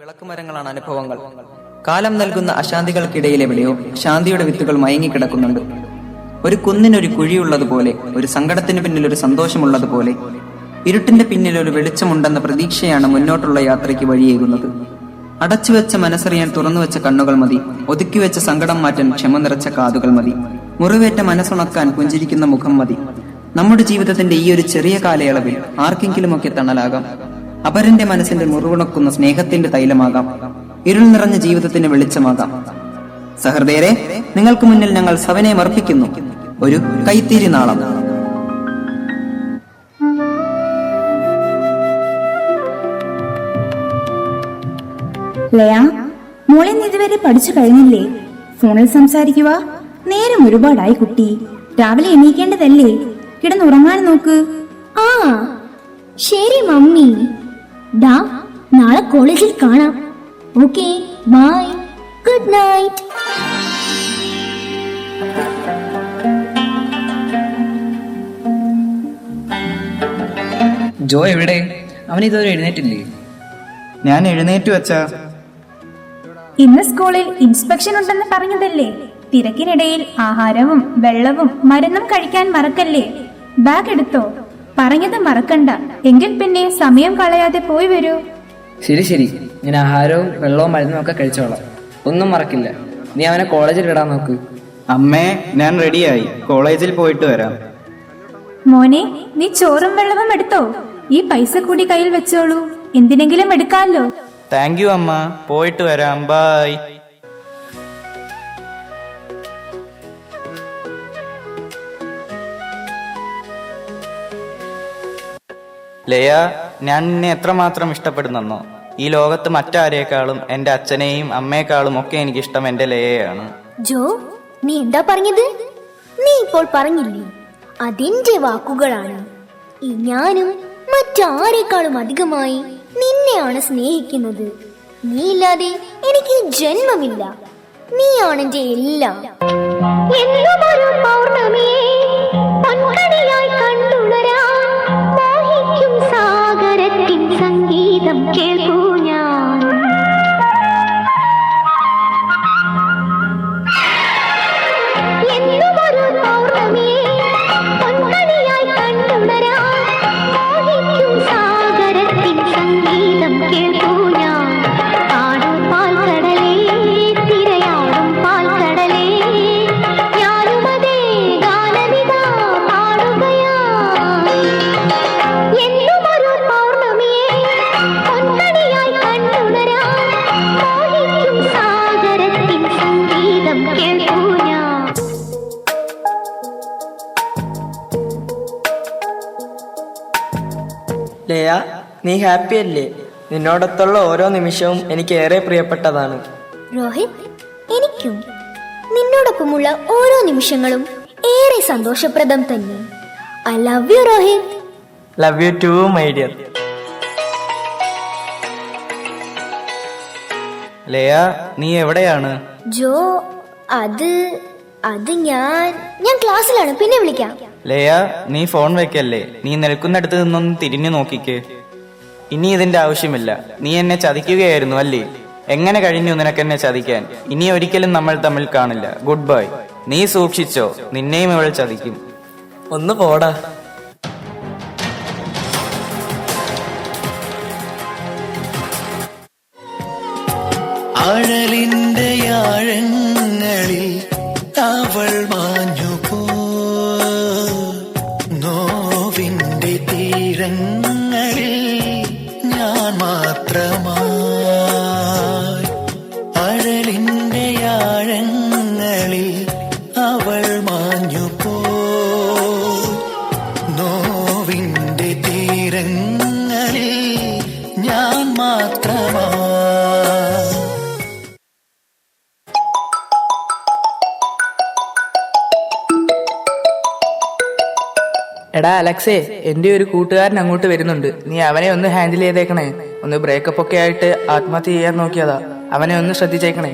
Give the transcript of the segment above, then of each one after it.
വിളക്കുമരങ്ങളാണ് അനുഭവങ്ങൾ. കാലം നൽകുന്ന അശാന്തികൾക്കിടയിലെവിടെയോ ശാന്തിയുടെ വിത്തുകൾ മയങ്ങിക്കിടക്കുന്നുണ്ട്. ഒരു കുന്നിനൊരു കുഴിയുള്ളതുപോലെ, ഒരു സങ്കടത്തിന് പിന്നിൽ ഒരു സന്തോഷമുള്ളതുപോലെ, ഇരുട്ടിന്റെ പിന്നിൽ ഒരു വെളിച്ചമുണ്ടെന്ന പ്രതീക്ഷയാണ് മുന്നോട്ടുള്ള യാത്രയ്ക്ക് വഴിയേകുന്നത്. അടച്ചുവെച്ച മനസ്സറിയാൻ തുറന്നുവെച്ച കണ്ണുകൾ മതി, ഒതുക്കിവെച്ച സങ്കടം മാറ്റാൻ ക്ഷമ നിറച്ച കാതുകൾ മതി, മുറിവേറ്റ മനസ്സുണക്കാൻ പുഞ്ചിരിക്കുന്ന മുഖം മതി. നമ്മുടെ ജീവിതത്തിന്റെ ഈ ഒരു ചെറിയ കാലയളവിൽ ആർക്കെങ്കിലുമൊക്കെ തണലാകാം. അപരന്റെ മനസ്സിന്റെ മുറിവുണക്കുന്ന സ്നേഹത്തിന്റെ തൈലമാകാം. ഇരുൾ നിറഞ്ഞ ജീവിതത്തിന്റെ വെളിച്ചമാകാം. സഹൃദയരെ, നിങ്ങൾക്ക് മുന്നിൽ ഞങ്ങൾ സവനയം അർപ്പിക്കുന്നു. ഒരു കൈത്തിരി നാളം. ലയ, മോളെ ഇതുവരെ പഠിച്ചു കഴിഞ്ഞില്ലേ? ഫോണിൽ സംസാരിക്കുക. നേരം ഒരുപാടായി കുട്ടി. രാവിലെ എണീക്കേണ്ടതല്ലേ? കിടന്നുറങ്ങാൻ നോക്ക്. ആ ശരി മമ്മി. ഡാ, നാളെ കോളേജിൽ കാണാം. Okay, bye, good night. Jo എവിടെ? അവൻ ഇതുവരെ എഴുന്നേറ്റില്ലേ? ഞാൻ എഴുന്നേറ്റു വച്ചാ. ഇന്ന് സ്കൂളിൽ ഇൻസ്പെക്ഷൻ ഉണ്ടെന്ന് പറഞ്ഞതല്ലേ? തിരക്കിനിടയിൽ ആഹാരവും വെള്ളവും മരുന്നും കഴിക്കാൻ മറക്കല്ലേ. ബാഗ് എടുത്തോ? പറഞ്ഞത് മറക്കണ്ട. എങ്കിൽ പിന്നെ സമയം കളയാതെ പോയി വരൂ. ശരി ശരി, ഞാൻ ആഹാരവും വെള്ളവും മരുന്നും ഒക്കെ കഴിച്ചോളാം. ഒന്നും മറക്കില്ല. നീ അവനെ കോളേജിൽ വിടാൻ നോക്ക്. അമ്മേ, ഞാൻ റെഡിയായി. കോളേജിൽ പോയിട്ട് വരാം. മോനെ, നീ ചോറും വെള്ളവും എടുത്തോ? ഈ പൈസ കൂടി കയ്യിൽ വെച്ചോളൂ. എന്തിനെങ്കിലും എടുക്കാമല്ലോ. താങ്ക് യു അമ്മ. പോയിട്ട് വരാം. ബൈ. ലയ, ഞാൻ നിന്നെ എത്രമാത്രം ഇഷ്ടപ്പെടുന്നെന്നോ? ഈ ലോകത്ത് മറ്റാരേക്കാളും എന്റെ അച്ഛനെയും അമ്മയെക്കാളും ഒക്കെ എനിക്കിഷ്ടം എന്റെ ലയയാണ്. ജോ, നീ എന്താ പറഞ്ഞത്? നീ ഇപ്പോൾ പറഞ്ഞില്ലേ? അതിന്റെ വാക്കുകളാണ്. ഞാനും മറ്റാരേക്കാളും അധികമായി നിന്നെയാണ് സ്നേഹിക്കുന്നത്. നീ ഇല്ലാതെ എനിക്ക് ജന്മമില്ല. നീയാണ് എന്റെ എല്ലാം. എന്നൊരു പൗർണമിയെ പൊൻകണിയായി കണ്ടുണരാൻ മോഹിക്കും സാഗരത്തിൻ സംഗീതം കേൾക്കൂ ഞാൻ. എന്നൊരു പൗർണമിയെ പൊൻകണിയായി കണ്ടുണരാൻ മോഹിക്കും സാഗരത്തിൻ സംഗീതം കേൾക്കൂ ഞാൻ. പാടും പാൽക്കടലേ, തിരയാടും പാൽക്കടലേ, ഞാനുമതേ ഗാനവിതാ പാടുകയായി. എന്നൊരു പൗർണമിയെ പൊൻകണിയായി കണ്ടുണരാൻ മോഹിക്കും സാഗരത്തിൻ സംഗീതം കേൾക്കൂ ഞാൻ. ലയ, നീ ഹാപ്പി അല്ലേ? നിന്നോടൊത്തുള്ള ഓരോ നിമിഷവും എനിക്ക് ഏറെ പ്രിയപ്പെട്ടതാണ്. രോഹിത്, എനിക്കും നിന്നോടൊപ്പമുള്ള ഓരോ നിമിഷങ്ങളും ഏറെ സന്തോഷപ്രദം തന്നെ. I love you Rohit. Love you too my dear. Laya, നീ എവിടെയാണ്? ജോ, അത് ഞാൻ ക്ലാസ്സിലാണ്. പിന്നെ വിളിക്കാം. ലയ, നീ ഫോൺ വെക്കല്ലേ. നീ നിൽക്കുന്നിടത്ത് നിന്നൊന്ന് തിരിഞ്ഞു നോക്കിക്ക്. ഇനി ഇതിന്റെ ആവശ്യമില്ല. നീ എന്നെ ചതിക്കുകയായിരുന്നു അല്ലേ? എങ്ങനെ കഴിഞ്ഞു നിനക്കെന്നെ ചതിക്കാൻ? ഇനി ഒരിക്കലും നമ്മൾ തമ്മിൽ കാണില്ല. Good bye. നീ സൂക്ഷിച്ചോ, നിന്നെയും ഇവൾ ചതിക്കും. ഒന്ന് പോടാ. ആഴലിന്റെ ആഴങ്ങളിൽ അവൾ മാഞ്ഞുപോ, നോവിന്റെ തീരങ്ങളിൽ ഞാൻ മാത്രമായി. ആഴലിന്റെ ആഴങ്ങളിൽ അവൾ മാഞ്ഞുപോ, നോവിന്റെ തീരങ്ങളിൽ ഞാൻ മാത്രമായി. എടാ അലക്സേ, എൻ്റെ ഒരു കൂട്ടുകാരൻ അങ്ങോട്ട് വരുന്നുണ്ട്. നീ അവനെ ഒന്ന് ഹാൻഡിൽ ചെയ്തേക്കണേ. ഒന്ന് ബ്രേക്കപ്പ് ഒക്കെ ആയിട്ട് ആത്മഹത്യ ചെയ്യാൻ നോക്കിയതാ. അവനെ ഒന്ന് ശ്രദ്ധിച്ചേക്കണേ.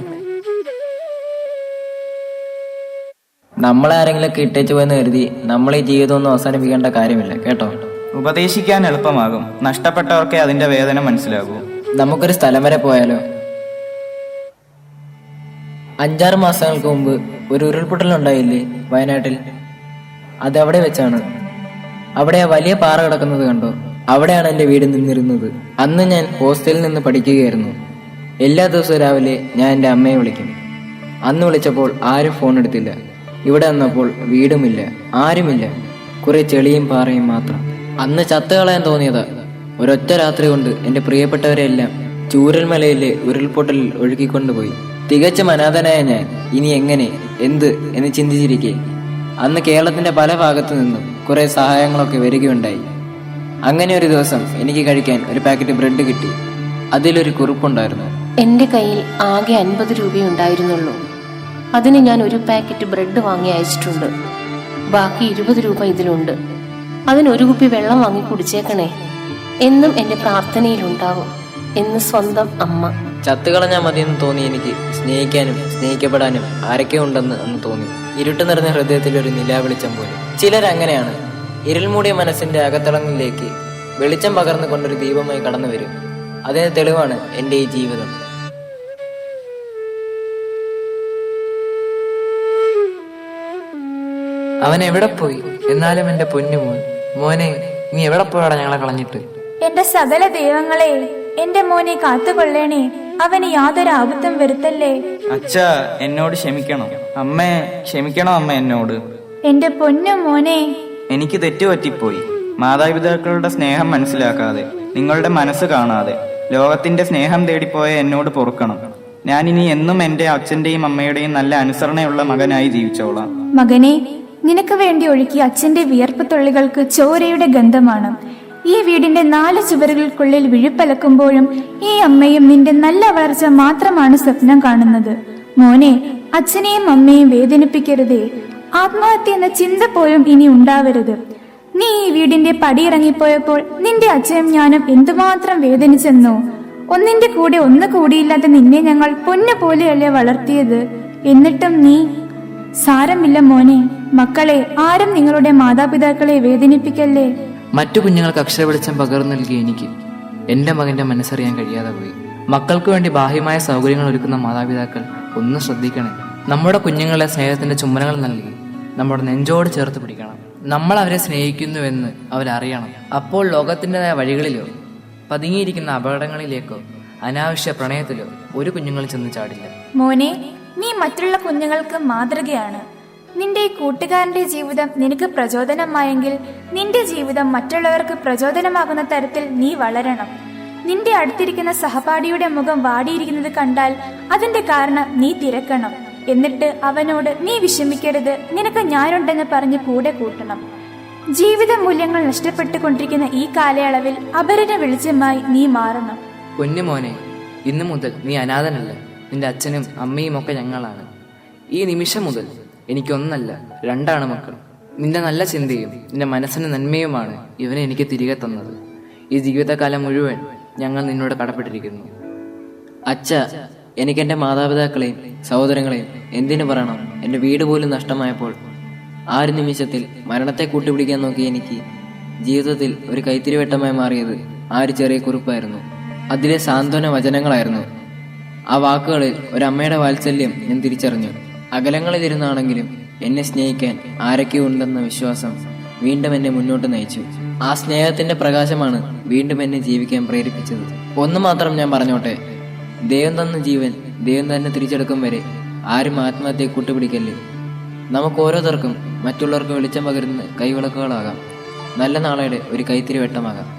നമ്മളെ ആരെങ്കിലും ഇട്ടേച്ചു പോയെന്ന് കരുതി നമ്മൾ ഈ ജീവിതമൊന്നും അവസാനിപ്പിക്കേണ്ട കാര്യമില്ല കേട്ടോ. ഉപദേശിക്കാൻ എളുപ്പമാകും, നഷ്ടപ്പെട്ടവർക്കേ അതിന്റെ വേദന മനസ്സിലാകൂ. നമുക്കൊരു സ്ഥലം വരെ പോയാലോ? 5-6 മാസങ്ങൾക്ക് മുമ്പ് ഒരു ഉരുൾപൊട്ടലുണ്ടായില്ലേ വയനാട്ടിൽ? അതവിടെ വെച്ചാണ്. അവിടെ ആ വലിയ പാറ കിടക്കുന്നത് കണ്ടോ? അവിടെയാണ് എൻ്റെ വീട് നിന്നിരുന്നത്. അന്ന് ഞാൻ ഹോസ്റ്റലിൽ നിന്ന് പഠിക്കുകയായിരുന്നു. എല്ലാ ദിവസവും രാവിലെ ഞാൻ എൻ്റെ അമ്മയെ വിളിക്കും. അന്ന് വിളിച്ചപ്പോൾ ആരും ഫോൺ എടുത്തില്ല. ഇവിടെ വന്നപ്പോൾ വീടുമില്ല, ആരുമില്ല, കുറെ ചെളിയും പാറയും മാത്രം. അന്ന് ചത്തുകളയാൻ തോന്നിയതാ. ഒരൊറ്റ രാത്രി കൊണ്ട് എൻ്റെ പ്രിയപ്പെട്ടവരെയെല്ലാം ചൂരൽമലയിലെ ഉരുൾപൊട്ടലിൽ ഒഴുകിക്കൊണ്ടുപോയി. തികച്ചും അനാഥനായ ഞാൻ ഇനി എങ്ങനെ, എന്ത് എന്ന് ചിന്തിച്ചിരിക്കെ അന്ന് കേരളത്തിന്റെ പല ഭാഗത്തു നിന്നും കുറെ സഹായങ്ങളൊക്കെ വരികയുണ്ടായി. അങ്ങനെ ഒരു ദിവസം എനിക്ക് കഴിക്കാൻ ഒരു പാക്കറ്റ് ബ്രെഡ് കിട്ടി. അതിലൊരു കുറിപ്പുണ്ടായിരുന്നു. എന്റെ കയ്യിൽ ആകെ 50 രൂപയുണ്ടായിരുന്നുള്ളൂ. അതിന് ഞാൻ ഒരു പാക്കറ്റ് ബ്രെഡ് വാങ്ങി അയച്ചിട്ടുണ്ട്. ബാക്കി 20 രൂപ ഇതിലുണ്ട്. അതിനൊരു കുപ്പി വെള്ളം വാങ്ങി കുടിച്ചേക്കണേ. എന്നും എന്റെ പ്രാർത്ഥനയിലുണ്ടാവും എന്ന് സ്വന്തം അമ്മ. ചത്തുകളഞ്ഞാൽ മതിയെന്ന് തോന്നി എനിക്ക്. സ്നേഹിക്കാനും സ്നേഹിക്കപ്പെടാനും ആരൊക്കെ ഉണ്ടെന്ന് അന്ന് തോന്നി. ഇരുട്ട് നിറഞ്ഞ ഹൃദയത്തിൽ ഒരു നിലാവെളിച്ചം പോലെ. ചിലരങ്ങനെയാണ്. ഇരുൾമൂടിയ മനസ്സിന്റെ അകത്തളങ്ങളിലേക്ക് വെളിച്ചം പകർന്നു കൊണ്ടൊരു ദീപമായി കടന്നു വരും. അതിന് തെളിവാണ് എൻ്റെ ഈ ജീവിതം. അവൻ എവിടെ പോയി? എന്നാലും എന്റെ പൊന്നുമോൻ. മോനെ, നീ എവിടെ പോയാടാ ഞങ്ങളെ കളഞ്ഞിട്ട്? എന്റെ സകല ദൈവങ്ങളെ, എന്റെ മോനെ കാത്തുകൊള്ളേണേ. അവന് യാതൊരു ആപത്തും വരുത്തല്ലേ. അച്ഛാ, എന്നോട് ക്ഷമിക്കണം. അമ്മേ, ക്ഷമിക്കണം അമ്മ എന്നോട്. എന്റെ പൊന്നു മോനെ. എനിക്ക് തെറ്റുപറ്റിപ്പോയി. മാതാപിതാക്കളുടെ സ്നേഹം മനസ്സിലാക്കാതെ, നിങ്ങളുടെ മനസ്സ് കാണാതെ ലോകത്തിന്റെ സ്നേഹം തേടിപ്പോയ എന്നോട് പൊറുക്കണം. ഞാനിനി എന്നും എന്റെ അച്ഛന്റെയും അമ്മയുടെയും നല്ല അനുസരണയുള്ള മകനായി ജീവിച്ചോളാം. മകനെ, നിനക്ക് വേണ്ടി ഒഴുക്കിയ അച്ഛന്റെ വിയർപ്പ് തുള്ളികൾക്ക് ചോരയുടെ ഗന്ധമാണ്. ഈ വീടിന്റെ 4 ചുവരുകൾക്കുള്ളിൽ വിഴുപ്പലക്കുമ്പോഴും ഈ അമ്മയും നിന്റെ നല്ല വളർച്ച മാത്രമാണ് സ്വപ്നം കാണുന്നത്. മോനെ, അച്ഛനെയും അമ്മയും വേദനിപ്പിക്കരുതേ. ആത്മഹത്യ എന്ന ചിന്ത പോലും ഇനി ഉണ്ടാവരുത്. നീ ഈ വീടിന്റെ പടിയിറങ്ങിപ്പോയപ്പോൾ നിന്റെ അച്ഛനും ഞാനും എന്തുമാത്രം വേദനിച്ചെന്നോ. ഒന്നിന്റെ കൂടെ ഒന്ന് കൂടിയില്ലാതെ നിന്നെ ഞങ്ങൾ പൊന്നു പോലെയല്ലേ വളർത്തിയത്. എന്നിട്ടും നീ... സാരമില്ല മോനെ. മക്കളെ, ആരും നിങ്ങളുടെ മാതാപിതാക്കളെ വേദനിപ്പിക്കല്ലേ. മറ്റു കുഞ്ഞുങ്ങൾക്ക് അക്ഷരവെളിച്ചം പകർന്നു നൽകി എനിക്ക് എന്റെ മകന്റെ മനസ്സറിയാൻ കഴിയാതെ പോയി. മക്കൾക്ക് വേണ്ടി ബാഹ്യമായ സൗകര്യങ്ങൾ ഒരുക്കുന്ന മാതാപിതാക്കൾ ഒന്ന് ശ്രദ്ധിക്കണേ. നമ്മുടെ കുഞ്ഞുങ്ങളെ സ്നേഹത്തിന്റെ ചുംബനങ്ങൾ നൽകി നമ്മുടെ നെഞ്ചോട് ചേർത്ത് പിടിക്കണം. നമ്മൾ അവരെ സ്നേഹിക്കുന്നുവെന്ന് അവരറിയണം. അപ്പോൾ ലോകത്തിൻ്റെതായ വഴികളിലോ പതുങ്ങിയിരിക്കുന്ന അപകടങ്ങളിലേക്കോ അനാവശ്യ പ്രണയത്തിലോ ഒരു കുഞ്ഞുങ്ങൾ ചെന്ന് ചാടില്ല. മോനെ, നീ മറ്റുള്ള കുഞ്ഞുങ്ങൾക്ക് മാതൃകയാണ്. നിന്റെ ഈ കൂട്ടുകാരന്റെ ജീവിതം നിനക്ക് പ്രചോദനമായെങ്കിൽ നിന്റെ ജീവിതം മറ്റുള്ളവർക്ക് പ്രചോദനമാകുന്ന തരത്തിൽ നീ വളരണം. നിന്റെ അടുത്തിരിക്കുന്ന സഹപാഠിയുടെ മുഖം വാടിയിരിക്കുന്നത് കണ്ടാൽ അതിന്റെ കാരണം നീ തിരക്കണം. എന്നിട്ട് അവനോട് നീ വിഷമിക്കരുത്, നിനക്ക് ഞാനുണ്ടെന്ന് പറഞ്ഞ് കൂടെ കൂട്ടണം. ജീവിത മൂല്യങ്ങൾ നഷ്ടപ്പെട്ടുകൊണ്ടിരിക്കുന്ന ഈ കാലയളവിൽ അപരന വെളിച്ചമായി നീ മാറണം. പൊന്നുമോനെ, ഇന്നു മുതൽ നീ അനാഥനല്ല. നിന്റെ അച്ഛനും അമ്മയും ഒക്കെ ഞങ്ങളാണ്. ഈ നിമിഷം മുതൽ എനിക്കൊന്നല്ല 2 മക്കൾ. നിന്റെ നല്ല ചിന്തയും നിന്റെ മനസ്സിന് നന്മയുമാണ് ഇവനെ എനിക്ക് തിരികെ തന്നത്. ഈ ജീവിതകാലം മുഴുവൻ ഞങ്ങൾ നിന്നോട് കടപ്പെട്ടിരിക്കുന്നു. അച്ഛ, എനിക്കെൻ്റെ മാതാപിതാക്കളെയും സഹോദരങ്ങളെയും എന്തിനു പറയണം? എൻ്റെ വീട് പോലും നഷ്ടമായപ്പോൾ ആ ഒരു നിമിഷത്തിൽ മരണത്തെ കൂട്ടുപിടിക്കാൻ നോക്കി എനിക്ക് ജീവിതത്തിൽ ഒരു കൈത്തിരിവട്ടമായി മാറിയത് ആ ഒരു ചെറിയ കുറിപ്പായിരുന്നു. അതിലെ സാന്ത്വന വചനങ്ങളായിരുന്നു. ആ വാക്കുകളിൽ ഒരമ്മയുടെ വാത്സല്യം ഞാൻ തിരിച്ചറിഞ്ഞു. അകലങ്ങളിലിരുന്നാണെങ്കിലും എന്നെ സ്നേഹിക്കാൻ ആരൊക്കെയോ ഉണ്ടെന്ന വിശ്വാസം വീണ്ടും എന്നെ മുന്നോട്ട് നയിച്ചു. ആ സ്നേഹത്തിന്റെ പ്രകാശമാണ് വീണ്ടും എന്നെ ജീവിക്കാൻ പ്രേരിപ്പിച്ചത്. ഒന്ന് മാത്രം ഞാൻ പറഞ്ഞോട്ടെ, ദൈവം തന്ന ജീവൻ ദൈവം തന്നെ തിരിച്ചെടുക്കും വരെ ആരും ആത്മഹത്യയെ കൂട്ടുപിടിക്കല്ലേ. നമുക്ക് ഓരോരുത്തർക്കും മറ്റുള്ളവർക്ക് വെളിച്ചം പകരുന്ന കൈവിളക്കുകളാകാം. നല്ല നാളെയുടെ ഒരു കൈത്തിരി വെട്ടമാകാം.